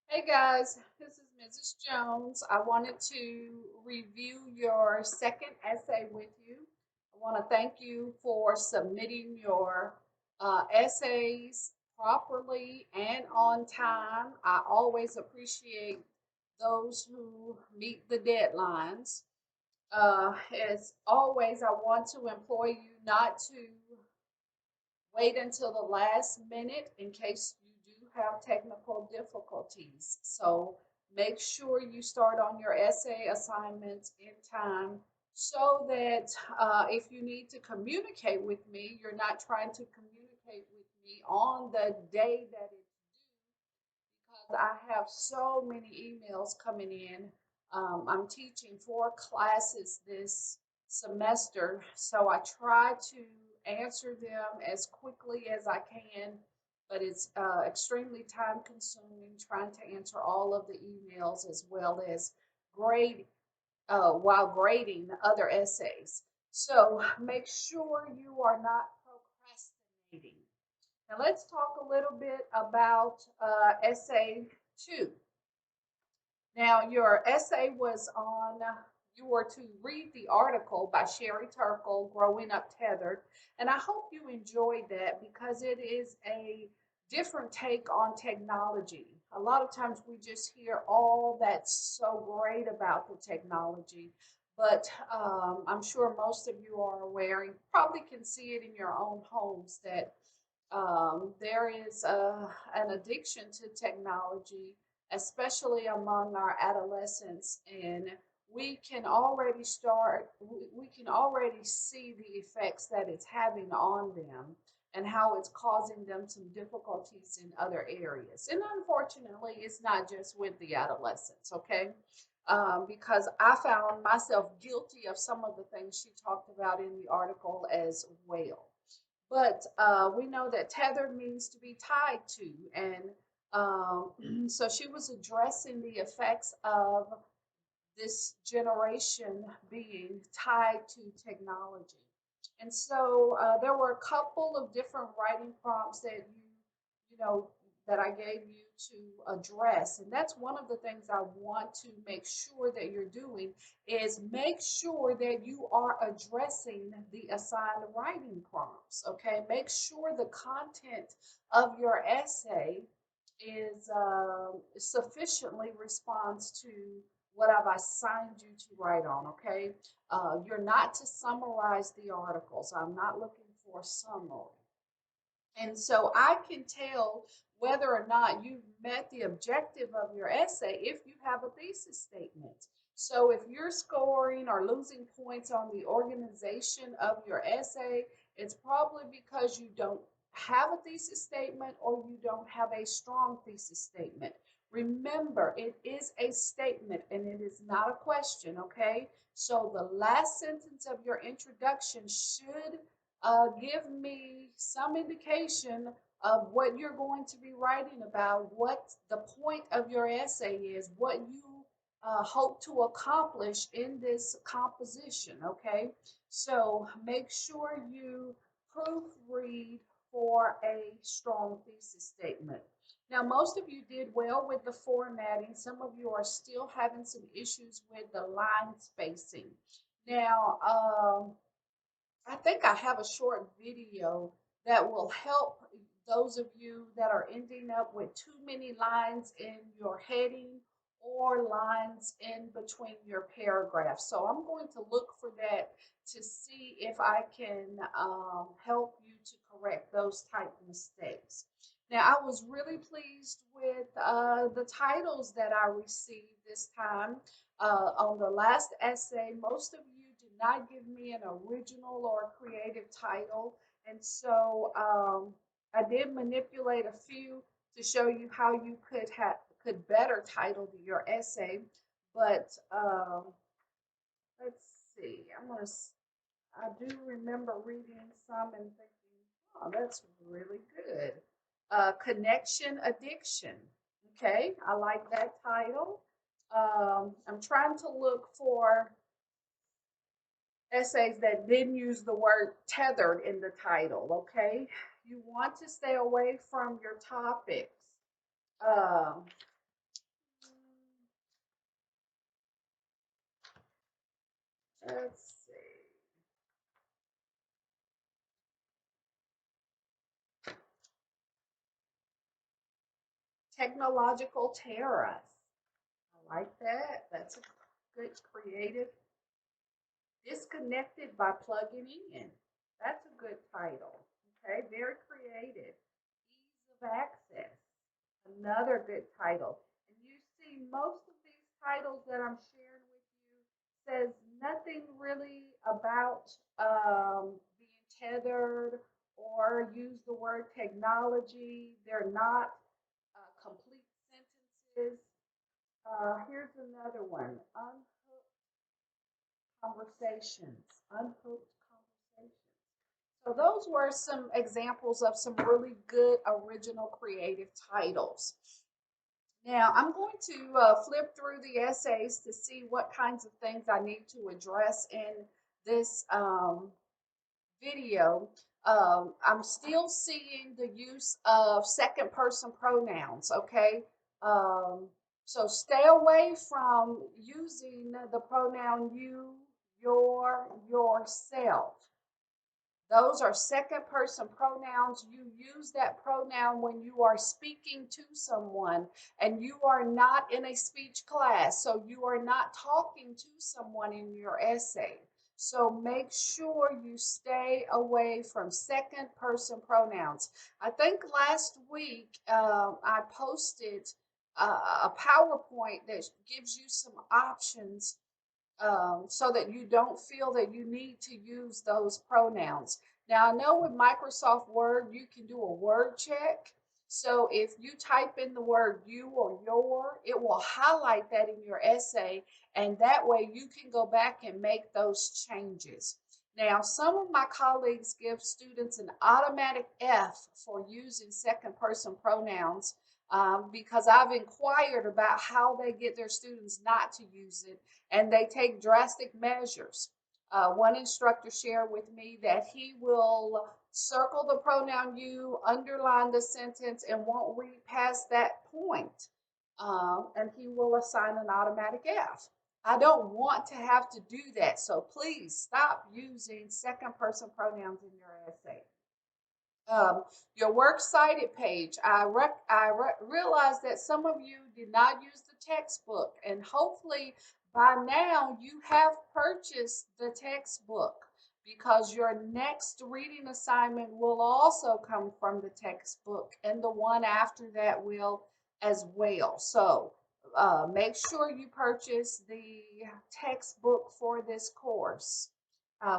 Hey guys, this is Mrs. Jones. I wanted to review your second essay with you. I want to thank you for submitting your essays properly and on time. I always appreciate those who meet the deadlines. As always, I want to employ you not to wait until the last minute in case you do have technical difficulties. So make sure you start on your essay assignments in time so that if you need to communicate with me, you're not trying to communicate with me on the day that it's because I have so many emails coming in. I'm teaching 4 classes this semester, so I try to answer them as quickly as I can, but it's extremely time consuming trying to answer all of the emails as well as grade while grading other essays. So make sure you are not procrastinating. Now let's talk a little bit about essay two. Now your essay was on, you were to read the article by Sherry Turkle, Growing Up Tethered, and I hope you enjoyed that because it is a different take on technology. A lot of times we just hear all that's so great about the technology, but I'm sure most of you are aware and probably can see it in your own homes that there is an addiction to technology, especially among our adolescents, and we can already see the effects that it's having on them and how it's causing them some difficulties in other areas. And unfortunately, it's not just with the adolescents, okay? Because I found myself guilty of some of the things she talked about in the article as well. But we know that tether means to be tied to, and so she was addressing the effects of this generation being tied to technology. And so there were a couple of different writing prompts that you know, that I gave you to address. And that's one of the things I want to make sure that you're doing is make sure that you are addressing the assigned writing prompts. Okay, make sure the content of your essay is sufficiently responds to what I've assigned you to write on, okay? You're not to summarize the articles. I'm not looking for a summary. And so I can tell whether or not you've met the objective of your essay if you have a thesis statement. So if you're scoring or losing points on the organization of your essay, it's probably because you don't have a thesis statement or you don't have a strong thesis statement. Remember, it is a statement and it is not a question, okay? So the last sentence of your introduction should give me some indication of what you're going to be writing about, what the point of your essay is, what you hope to accomplish in this composition, okay? So make sure you proofread for a strong thesis statement. Now, most of you did well with the formatting. Some of you are still having some issues with the line spacing. Now, I think I have a short video that will help those of you that are ending up with too many lines in your heading or lines in between your paragraphs. So I'm going to look for that to see if I can help you to correct those type of mistakes. Now, I was really pleased with the titles that I received this time. On the last essay, most of you did not give me an original or creative title. And so I did manipulate a few to show you how you could better title your essay. But let's see. I do remember reading some and thinking, oh, that's really good. Connection Addiction. Okay, I like that title. I'm trying to look for essays that didn't use the word tethered in the title, okay? You want to stay away from your topics. Um, Let's see. Technological terror. I like that. That's a good creative. Disconnected by plugging in. That's a good title. Okay, very creative. Ease of access. Another good title. And you see, most of these titles that I'm sharing with you says nothing really about being tethered or use the word technology. They're not complete sentences. Here's another one. Unhooked conversations. So those were some examples of some really good original creative titles. Now I'm going to flip through the essays to see what kinds of things I need to address in this video. I'm still seeing the use of second person pronouns, okay? Um, so stay away from using the pronoun you, yourself. Those are second person pronouns. You use that pronoun when you are speaking to someone and you are not in a speech class. So you are not talking to someone in your essay. So make sure you stay away from second person pronouns. I think last week I posted a PowerPoint that gives you some options so that you don't feel that you need to use those pronouns. Now, I know with Microsoft Word, you can do a word check. So if you type in the word you or your, it will highlight that in your essay, and that way you can go back and make those changes. Now, some of my colleagues give students an automatic F for using second person pronouns because I've inquired about how they get their students not to use it, and they take drastic measures. One instructor shared with me that he will circle the pronoun you, underline the sentence, and won't read past that point. And he will assign an automatic F. I don't want to have to do that, so please stop using second person pronouns in your essay. Um, your works cited page. I realize that some of you did not use the textbook, and hopefully by now you have purchased the textbook because your next reading assignment will also come from the textbook, and the one after that will as well. So make sure you purchase the textbook for this course,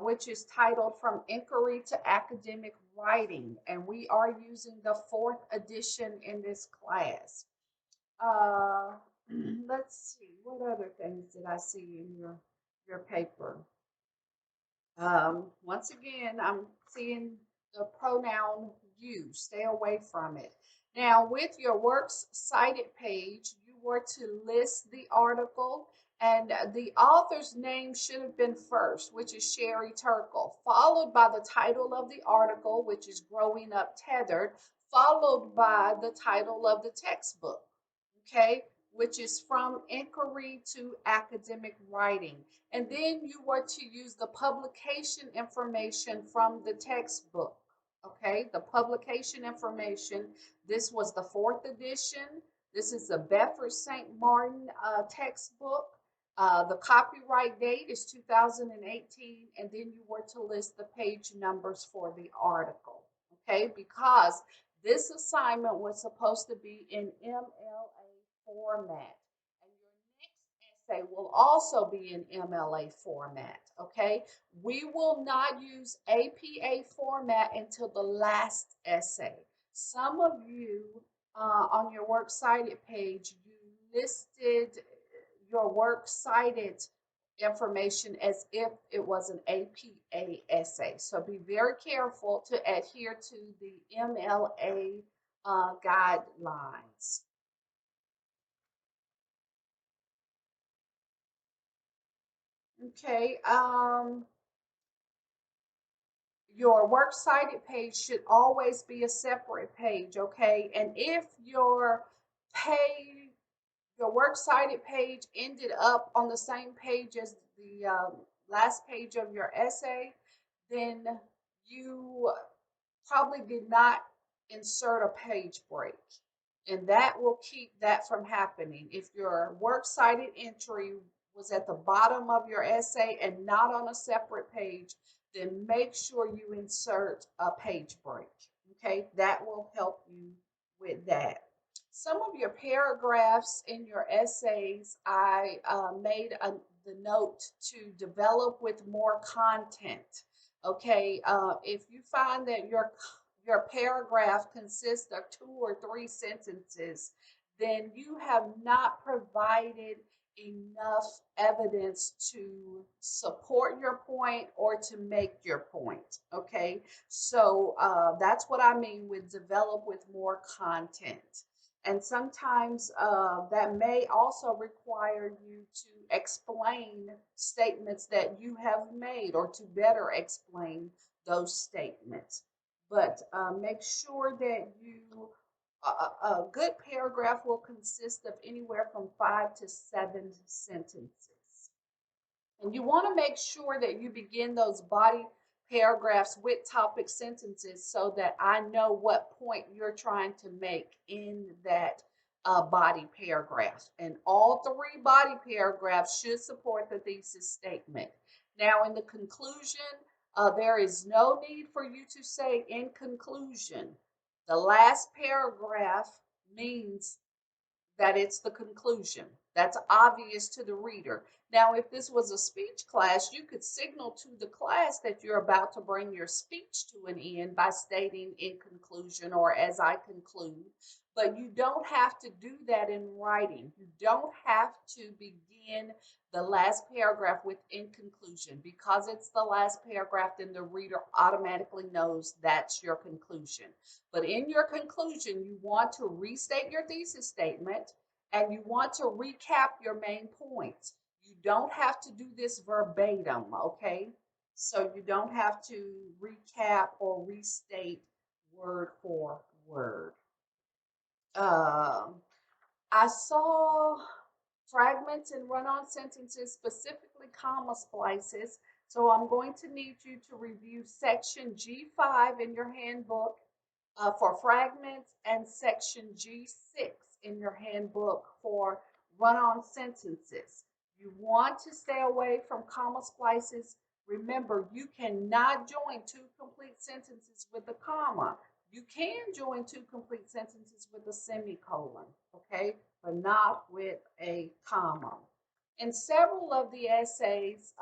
which is titled From Inquiry to Academic Writing, and we are using the 4th edition in this class. Uh, let's see, what other things did I see in your paper? Once again, I'm seeing the pronoun you. Stay away from it. Now, with your works cited page, you were to list the article, and the author's name should have been first, which is Sherry Turkle, followed by the title of the article, which is Growing Up Tethered, followed by the title of the textbook, okay, which is From Inquiry to Academic Writing. And then you were to use the publication information from the textbook. Okay, the publication information. This was the 4th edition. This is the Bedford St. Martin textbook. The copyright date is 2018, and then you were to list the page numbers for the article. Okay, because this assignment was supposed to be in MLA format. Essay will also be in MLA format, okay? We will not use APA format until the last essay. Some of you on your works cited page, you listed your works cited information as if it was an APA essay. So be very careful to adhere to the MLA guidelines. Okay, your works cited page should always be a separate page, okay? And if your works cited page ended up on the same page as the last page of your essay, then you probably did not insert a page break. And that will keep that from happening. If your works cited entry was at the bottom of your essay and not on a separate page, then make sure you insert a page break. Okay, that will help you with that. Some of your paragraphs in your essays, I made the note to develop with more content. Okay, if you find that your paragraph consists of 2 or 3 sentences, then you have not provided enough evidence to support your point or to make your point. Okay, so that's what I mean with develop with more content. And sometimes that may also require you to explain statements that you have made or to better explain those statements. But make sure that a good paragraph will consist of anywhere from 5 to 7 sentences. And you want to make sure that you begin those body paragraphs with topic sentences so that I know what point you're trying to make in that body paragraph. And all 3 body paragraphs should support the thesis statement. Now, in the conclusion, there is no need for you to say in conclusion. The last paragraph means that it's the conclusion. That's obvious to the reader. Now, if this was a speech class, you could signal to the class that you're about to bring your speech to an end by stating in conclusion or as I conclude. But you don't have to do that in writing. You don't have to begin the last paragraph with in conclusion. Because it's the last paragraph, then the reader automatically knows that's your conclusion. But in your conclusion, you want to restate your thesis statement and you want to recap your main points. You don't have to do this verbatim, okay? So you don't have to recap or restate word for word. I saw fragments and run-on sentences, specifically comma splices. So I'm going to need you to review section G5 in your handbook for fragments and section G6 in your handbook for run-on sentences. You want to stay away from comma splices. Remember, you cannot join 2 complete sentences with a comma. You can join 2 complete sentences with a semicolon, okay, but not with a comma. In several of the essays,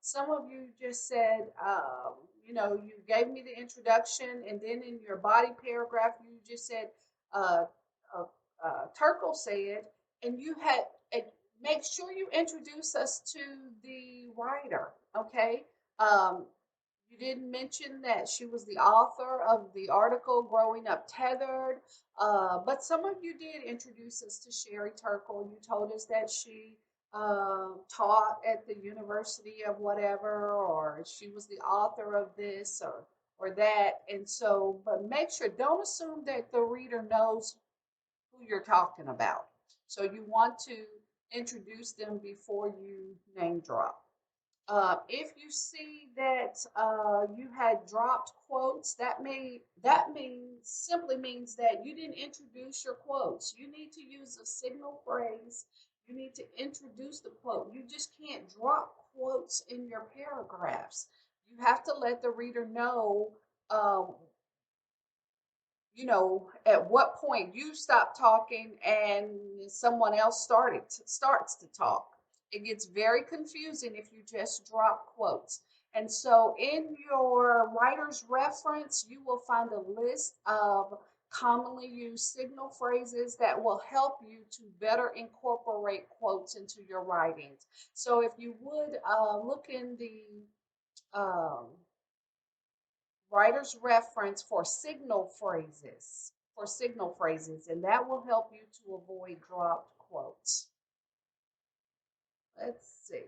some of you just said, you gave me the introduction, and then in your body paragraph, you just said, uh, Turkle said, and you had, make sure you introduce us to the writer, okay? You didn't mention that she was the author of the article Growing Up Tethered, but some of you did introduce us to Sherry Turkle. You told us that she taught at the University of whatever, or she was the author of this or that. And so, but make sure, don't assume that the reader knows who you're talking about. So you want to introduce them before you name drop. If you see that you had dropped quotes, that simply means that you didn't introduce your quotes. You need to use a signal phrase. You need to introduce the quote. You just can't drop quotes in your paragraphs. You have to let the reader know, at what point you stop talking and someone else starts to talk. It gets very confusing if you just drop quotes. And so in your writer's reference, you will find a list of commonly used signal phrases that will help you to better incorporate quotes into your writings. So if you would look in the writer's reference for signal phrases, and that will help you to avoid dropped quotes. Let's see.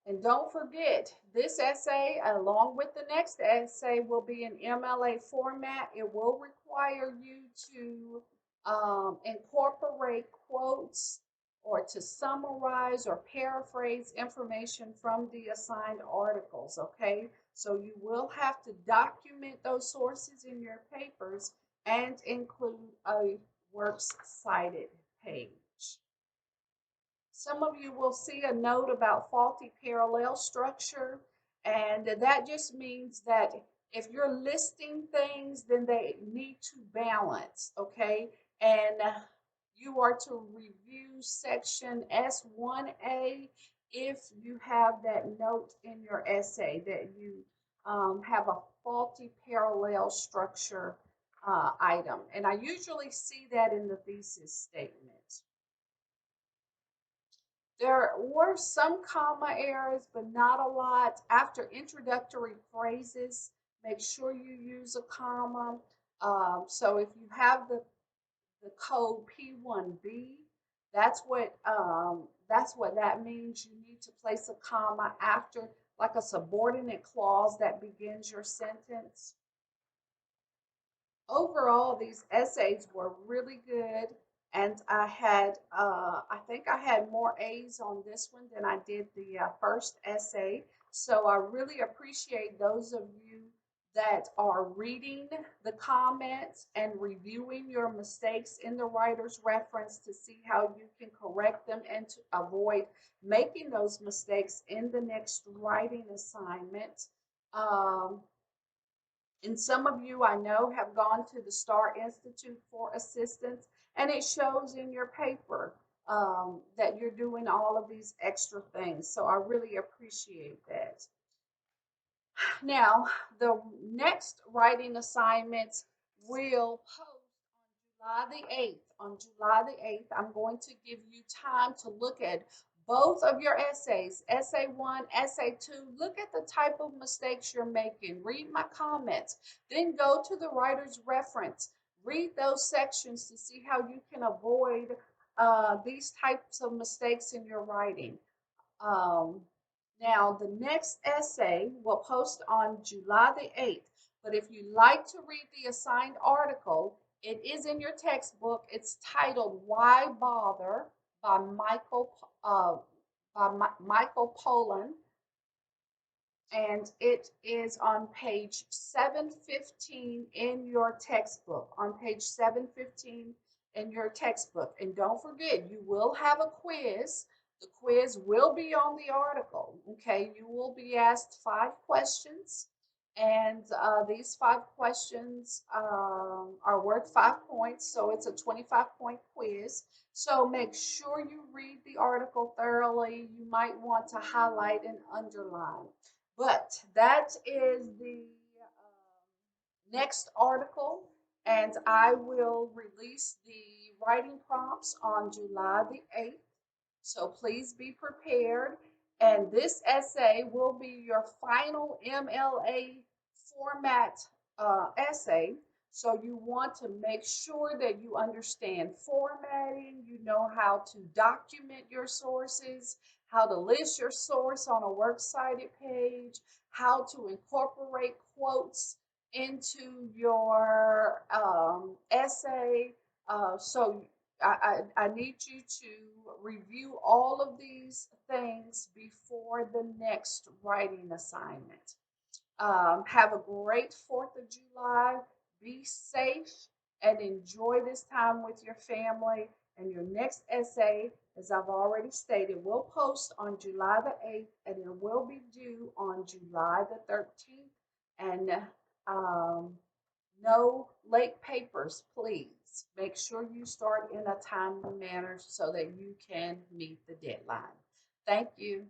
And don't forget, this essay, along with the next essay, will be in MLA format. It will require you to incorporate quotes or to summarize or paraphrase information from the assigned articles, okay? So you will have to document those sources in your papers and include a works cited page. Some of you will see a note about faulty parallel structure, and that just means that if you're listing things, then they need to balance, okay? And you are to review section S1A if you have that note in your essay that you have a faulty parallel structure item. And I usually see that in the thesis statement. There were some comma errors, but not a lot. After introductory phrases, make sure you use a comma. So if you have the code P1B, that's what that means. You need to place a comma after like a subordinate clause that begins your sentence. Overall, these essays were really good, and I think I had more A's on this one than I did the first essay. So I really appreciate those of you that are reading the comments and reviewing your mistakes in the writer's reference to see how you can correct them and to avoid making those mistakes in the next writing assignment. Um, and some of you I know have gone to the STAR Institute for assistance, and it shows in your paper that you're doing all of these extra things. So I really appreciate that. Now, the next writing assignments will post on July the 8th. On July the 8th, I'm going to give you time to look at both of your essays, essay 1, essay 2. Look at the type of mistakes you're making. Read my comments. Then go to the writer's reference. Read those sections to see how you can avoid these types of mistakes in your writing. Um, Now, the next essay will post on July the 8th. But if you like to read the assigned article, it is in your textbook. It's titled "Why Bother" by Michael Pollan, and it is on page 715 in your textbook. On page 715 in your textbook. And don't forget, you will have a quiz. The quiz will be on the article. Okay, you will be asked 5 questions, and these 5 questions are worth 5 points, so it's a 25-point quiz. So make sure you read the article thoroughly. You might want to highlight and underline. But that is the next article, and I will release the writing prompts on July the 8th. So please be prepared. And this essay will be your final MLA format essay. So you want to make sure that you understand formatting, you know how to document your sources, how to list your source on a works cited page, how to incorporate quotes into your essay. So I need you to review all of these things before the next writing assignment. Have a great 4th of July. Be safe and enjoy this time with your family. And your next essay, as I've already stated, will post on July the 8th, and it will be due on July the 13th. And no late papers, please. Make sure you start in a timely manner so that you can meet the deadline. Thank you.